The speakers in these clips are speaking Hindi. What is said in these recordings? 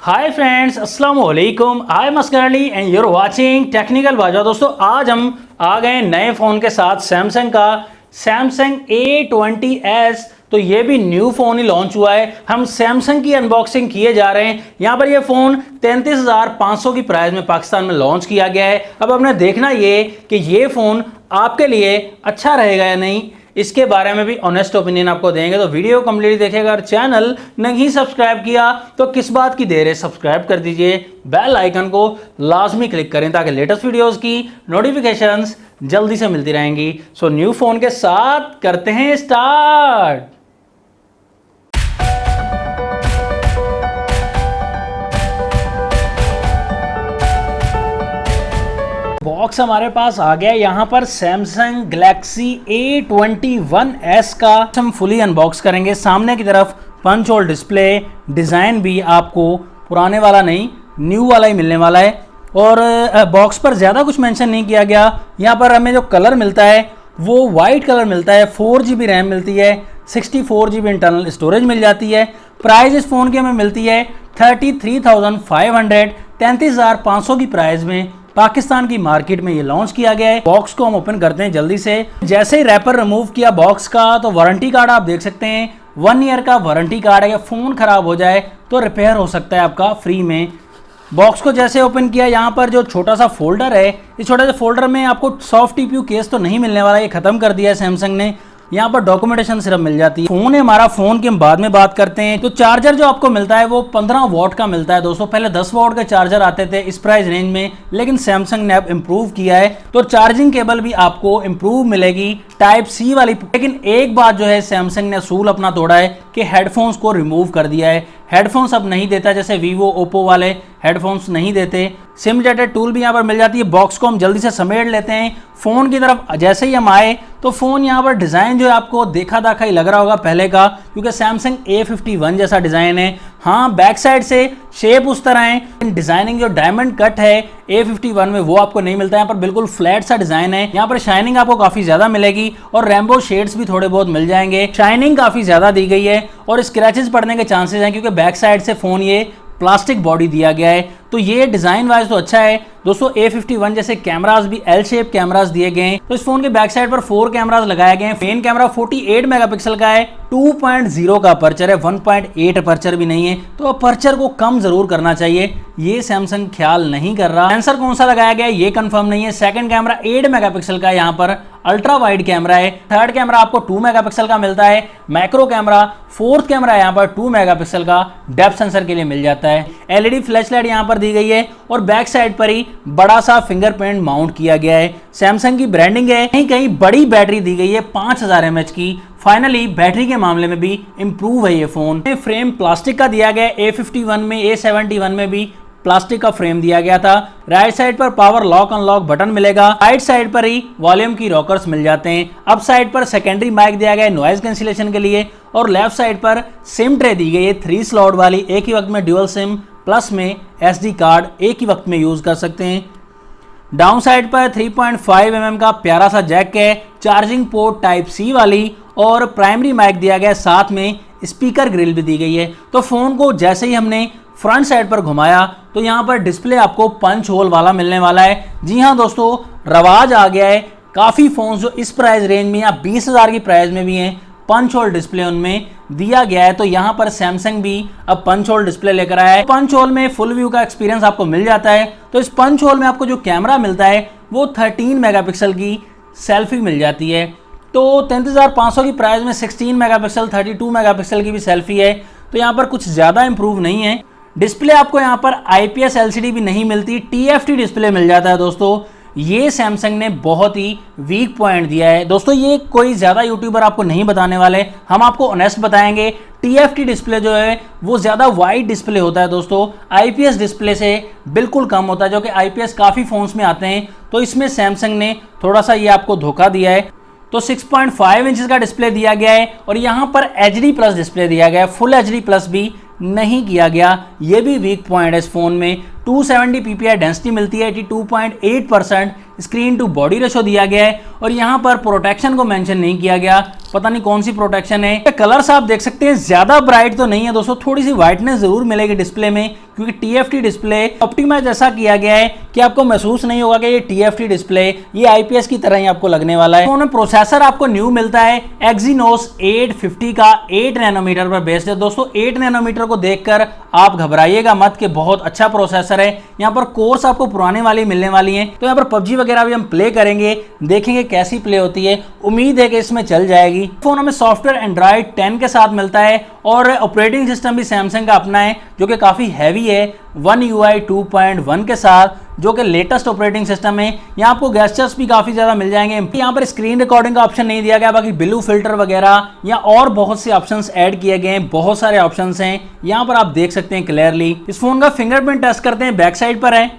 हाय फ्रेंड्स, अस्सलाम वालेकुम। I am Oscar Ali and your watching technical बाजा। दोस्तों, आज हम आ गए नए फ़ोन के साथ सैमसंग का सैमसंग A20s। तो ये भी न्यू फ़ोन ही लॉन्च हुआ है। हम सैमसंग की अनबॉक्सिंग किए जा रहे हैं। यहाँ पर ये फ़ोन 33,500 की प्राइस में पाकिस्तान में लॉन्च किया गया है। अब हमने देखना ये कि ये फ़ोन आपके लिए अच्छा रहेगा या नहीं, इसके बारे में भी ऑनेस्ट ओपिनियन आपको देंगे। तो वीडियो कंप्लीट देखिएगा। अगर चैनल नहीं सब्सक्राइब किया तो किस बात की देर है, सब्सक्राइब कर दीजिए। बेल आइकन को लाजमी क्लिक करें ताकि लेटेस्ट वीडियोस की नोटिफिकेशंस जल्दी से मिलती रहेंगी। सो न्यू फोन के साथ करते हैं स्टार्ट। बॉक्स हमारे पास आ गया। यहाँ पर सैमसंग गैलेक्सी A21s का हम फुली अनबॉक्स करेंगे। सामने की तरफ पंच होल डिस्प्ले, डिज़ाइन भी आपको पुराने वाला नहीं न्यू वाला ही मिलने वाला है। और बॉक्स पर ज़्यादा कुछ मेंशन नहीं किया गया। यहाँ पर हमें जो कलर मिलता है वो वाइट कलर मिलता है। 4GB रैम मिलती है, 64GB इंटरनल स्टोरेज मिल जाती है। प्राइस इस फ़ोन की हमें मिलती है 33,500, 33,500 की प्राइस में पाकिस्तान की मार्केट में ये लॉन्च किया गया है। बॉक्स को हम ओपन करते हैं जल्दी से। जैसे ही रैपर रिमूव किया बॉक्स का तो वारंटी कार्ड आप देख सकते हैं। 1 ईयर का वारंटी कार्ड है। फ़ोन ख़राब हो जाए तो रिपेयर हो सकता है आपका फ्री में। बॉक्स को जैसे ओपन किया, यहाँ पर जो छोटा सा फोल्डर है, इस छोटे से फोल्डर में आपको सॉफ्ट टीपीयू केस तो नहीं मिलने वाला, ये ख़त्म कर दिया है सैमसंग ने। यहाँ पर डॉक्यूमेंटेशन सिर्फ मिल जाती है। फोन है हमारा, फोन की हम बाद में बात करते हैं। तो चार्जर जो आपको मिलता है वो 15 वॉट का मिलता है दोस्तों। पहले 10 वॉट के चार्जर आते थे इस प्राइस रेंज में, लेकिन सैमसंग ने अब इम्प्रूव किया है। तो चार्जिंग केबल भी आपको इम्प्रूव मिलेगी, टाइप सी वाली। लेकिन एक बात जो है, सैमसंग ने असूल अपना तोड़ा है कि हेडफोन्स को रिमूव कर दिया है। हेडफोन्स अब नहीं देता, जैसे वीवो ओप्पो वाले हेडफोन्स नहीं देते। सिम रिलेटेड टूल भी यहाँ पर मिल जाती है। बॉक्स को हम जल्दी से समेट लेते हैं। फ़ोन की तरफ जैसे ही हम आए तो फ़ोन यहाँ पर डिज़ाइन जो है आपको देखा दाखा ही लग रहा होगा पहले का, क्योंकि सैमसंग A51 जैसा डिज़ाइन है। हाँ, बैक साइड से शेप उस तरह है। डिज़ाइनिंग जो डायमंड कट है A51 में वो आपको नहीं मिलता है। यहाँ पर बिल्कुल फ्लैट सा डिज़ाइन है। यहाँ पर शाइनिंग आपको काफ़ी ज़्यादा मिलेगी और रेम्बो शेड्स भी थोड़े बहुत मिल जाएंगे। शाइनिंग काफ़ी ज़्यादा दी गई है और स्क्रैचेस पड़ने के चांसेस हैं, क्योंकि बैक साइड से फ़ोन ये प्लास्टिक बॉडी दिया गया है। तो ये डिज़ाइन वाइज तो अच्छा है दोस्तों। A51 जैसे कैमरास भी L शेप कैमरास दिए गए हैं। तो इस फोन के बैक साइड पर 4 कैमरास लगाए गए हैं। मेन कैमरा 48 मेगापिक्सल का है, 2.0 का अपर्चर है, 1.8 अपर्चर भी नहीं है। तो अपर्चर को कम जरूर करना चाहिए, ये सैमसंग ख्याल नहीं कर रहा। सेंसर कौन सा लगाया गया है ये कंफर्म नहीं है। सेकंड कैमरा 8 मेगापिक्सल का, यहाँ पर अल्ट्रा वाइड कैमरा है। थर्ड कैमरा आपको 2 मेगापिक्सल का मिलता है, मैक्रो कैमरा। फोर्थ कैमरा यहाँ पर 2 मेगापिक्सल का डेप्थ सेंसर के लिए मिल जाता है। LED फ्लैशलाइट यहाँ पर दी गई है और बैक साइड पर ही बड़ा सा फिंगरप्रिंट माउंट किया गया है। सैमसंग की ब्रांडिंग है। कहीं कहीं बड़ी बैटरी दी गई है 5000 mAh की। फाइनली बैटरी के मामले में भी इंप्रूव है ये फोन। फ्रेम प्लास्टिक का दिया गया है। A51 में, A71 में भी प्लास्टिक का फ्रेम दिया गया था। राइट साइड पर पावर लॉक अनलॉक बटन मिलेगा। राइट साइड पर ही वॉल्यूम की रॉकर्स मिल जाते हैं। अप साइड पर सेकेंडरी माइक दिया गया है नॉइज कैंसिलेशन के लिए। और लेफ्ट साइड पर सिम ट्रे दी गई है 3 स्लॉट वाली। एक ही वक्त में ड्यूअल सिम प्लस में SD कार्ड एक ही वक्त में यूज कर सकते हैं। डाउन साइड पर 3.5 mm का प्यारा सा जैक है, चार्जिंग पोर्ट टाइप C वाली और प्राइमरी माइक दिया गया है। साथ में स्पीकर ग्रिल भी दी गई है। तो फोन को जैसे ही हमने फ्रंट साइड पर घुमाया तो यहाँ पर डिस्प्ले आपको पंच होल वाला मिलने वाला है। जी हाँ दोस्तों, रवाज आ गया है। काफ़ी फ़ोन जो इस प्राइस रेंज में या 20,000 की प्राइस में भी हैं, पंच होल डिस्प्ले उनमें दिया गया है। तो यहाँ पर सैमसंग भी अब पंच होल डिस्प्ले लेकर आया है। पंच होल में फुल व्यू का एक्सपीरियंस आपको मिल जाता है। तो इस पंच होल में आपको जो कैमरा मिलता है वो 13 मेगापिक्सल की सेल्फी मिल जाती है। तो 33,500 की प्राइस में 16 मेगापिक्सल, 32 मेगापिक्सल की भी सेल्फी है। तो यहाँ पर कुछ ज़्यादा इंप्रूव नहीं है। डिस्प्ले आपको यहाँ पर IPS LCD भी नहीं मिलती, TFT डिस्प्ले मिल जाता है दोस्तों। ये सैमसंग ने बहुत ही वीक पॉइंट दिया है दोस्तों। ये कोई ज़्यादा यूट्यूबर आपको नहीं बताने वाले, हम आपको ऑनेस्ट बताएंगे। TFT डिस्प्ले जो है वो ज़्यादा वाइड डिस्प्ले होता है दोस्तों, IPS डिस्प्ले से बिल्कुल कम होता है, जो कि IPS काफ़ी फ़ोन्स में आते हैं। तो इसमें सैमसंग ने थोड़ा सा ये आपको धोखा दिया है। तो 6.5 इंचज़ का डिस्प्ले दिया गया है और यहाँ पर HD प्लस डिस्प्ले दिया गया है। फुल HD प्लस भी नहीं किया गया, ये भी वीक पॉइंट है इस फोन में। 270 ppi डेंसिटी मिलती है, 82.8% स्क्रीन टू बॉडी रेशो दिया गया है और यहाँ पर प्रोटेक्शन को मेंशन नहीं किया गया, पता नहीं कौन सी प्रोटेक्शन है। कलर्स आप देख सकते हैं ज्यादा ब्राइट तो नहीं है दोस्तों, थोड़ी सी व्हाइटनेस जरूर मिलेगी डिस्प्ले में क्योंकि TFT डिस्प्ले ऑप्टिमाइज ऐसा किया गया है कि आपको महसूस नहीं होगा कि ये TFT डिस्प्ले ये IPS की तरह ही आपको लगने वाला है। फोन में प्रोसेसर आपको न्यू मिलता है Exynos 850 का 8 नैनोमीटर पर बेस्ड है दोस्तों। 8 नैनोमीटर को देखकर आप घबराइएगा मत कि बहुत अच्छा प्रोसेसर है, यहाँ पर कोर्स आपको पुराने वाली मिलने वाली है। तो यहाँ पर PUBG वगैरह भी हम प्ले करेंगे, देखेंगे कैसी प्ले होती है, उम्मीद है कि इसमें चल जाएगी। फोन हमें सॉफ्टवेयर Android 10 के साथ मिलता है और ऑपरेटिंग सिस्टम भी सैमसंग का अपना है जो कि काफ़ी हैवी है, One UI 2.1 के साथ जो कि लेटेस्ट ऑपरेटिंग सिस्टम है। यहाँ आपको गेस्चर्स भी काफ़ी ज़्यादा मिल जाएंगे। यहाँ पर स्क्रीन रिकॉर्डिंग का ऑप्शन नहीं दिया गया, बाकी ब्लू फिल्टर वगैरह या और बहुत से ऑप्शंस ऐड किए गए हैं, बहुत सारे ऑप्शंस हैं यहाँ पर आप देख सकते हैं क्लियरली। इस फोन का फिंगरप्रिंट टेस्ट करते हैं, बैक साइड पर है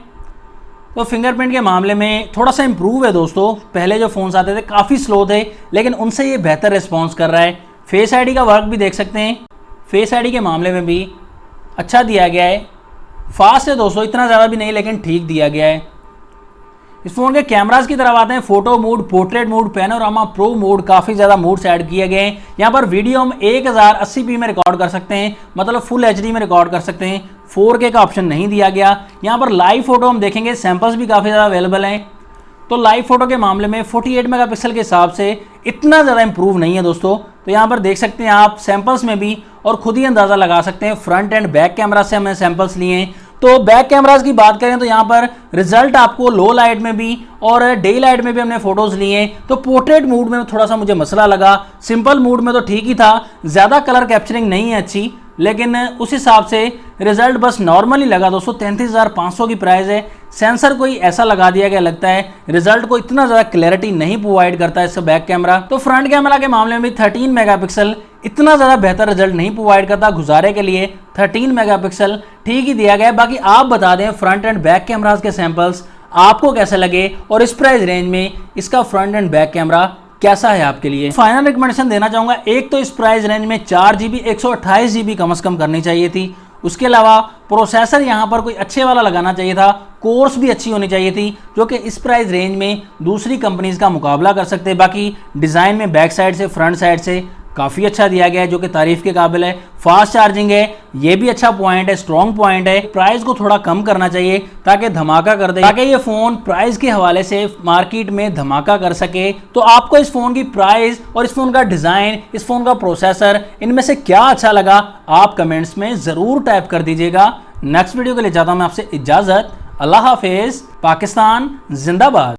तो फिंगरप्रिंट के मामले में थोड़ा सा इंप्रूव है दोस्तों। पहले जो फोन्स आते थे काफ़ी स्लो थे, लेकिन उनसे ये बेहतर रिस्पॉन्स कर रहा है। फेस आईडी का वर्क भी देख सकते हैं, फेस आईडी के मामले में भी अच्छा दिया गया है, फास्ट है दोस्तों, इतना ज़्यादा भी नहीं लेकिन ठीक दिया गया है। इस फोन के कैमरास की तरफ आते हैं, photo mode, portrait mode, panorama, pro mode, काफ़ी ज़्यादा मोड्स ऐड किए गए हैं। यहाँ पर वीडियो हम 1080p में रिकॉर्ड कर सकते हैं, मतलब फुल HD में रिकॉर्ड कर सकते हैं। 4K का ऑप्शन नहीं दिया गया। यहाँ पर लाइव फोटो हम देखेंगे, सैंपल्स भी काफ़ी ज़्यादा अवेलेबल हैं। तो लाइव फोटो के मामले में 48 मेगापिक्सल के हिसाब से इतना ज़्यादा इंप्रूव नहीं है दोस्तों। तो यहाँ पर देख सकते हैं आप सैंपल्स में भी और खुद ही अंदाज़ा लगा सकते हैं। फ्रंट एंड बैक कैमरा से हमने सैंपल्स लिए हैं। तो बैक कैमरास की बात करें तो यहाँ पर रिजल्ट आपको लो लाइट में भी और डे लाइट में भी हमने फोटोज लिए हैं। तो पोर्ट्रेट मूड में थोड़ा सा मुझे मसला लगा, सिंपल मूड में तो ठीक ही था, ज़्यादा कलर कैप्चरिंग नहीं है अच्छी, लेकिन उस हिसाब से रिजल्ट बस नॉर्मल ही लगा दोस्तों। 33,500 की प्राइस है, सेंसर कोई ऐसा लगा दिया गया लगता है रिजल्ट को इतना ज़्यादा क्लैरिटी नहीं प्रोवाइड करता है इसका बैक कैमरा। तो फ्रंट कैमरा के मामले में 13 मेगापिक्सल इतना ज़्यादा बेहतर रिजल्ट नहीं प्रोवाइड करता, गुजारे के लिए 13 मेगापिक्सल ठीक ही दिया गया है। बाकी आप बता दें फ्रंट एंड बैक कैमराज के सैंपल्स आपको कैसे लगे और इस प्राइस रेंज में इसका फ्रंट एंड बैक कैमरा कैसा है आपके लिए। फाइनल रिकमेंडेशन देना चाहूँगा, एक तो इस प्राइस रेंज में 4GB 128GB कम से कम करनी चाहिए थी। उसके अलावा प्रोसेसर यहाँ पर कोई अच्छे वाला लगाना चाहिए था, कोर्स भी अच्छी होनी चाहिए थी जो कि इस प्राइस रेंज में दूसरी कंपनीज का मुकाबला कर सकते हैं। बाकी डिज़ाइन में बैक साइड से फ्रंट साइड से काफ़ी अच्छा दिया गया है जो कि तारीफ के काबिल है। फास्ट चार्जिंग है, ये भी अच्छा पॉइंट है, स्ट्रॉन्ग पॉइंट है। प्राइस को थोड़ा कम करना चाहिए ताकि धमाका कर दे, ताकि ये फ़ोन प्राइस के हवाले से मार्केट में धमाका कर सके। तो आपको इस फ़ोन की प्राइस और इस फ़ोन का डिज़ाइन, इस फ़ोन का प्रोसेसर, इनमें से क्या अच्छा लगा आप कमेंट्स में ज़रूर टाइप कर दीजिएगा। नेक्स्ट वीडियो के लिए चाहता हूँ मैं आपसे इजाज़त। अल्लाह हाफिज़, पाकिस्तान जिंदाबाद।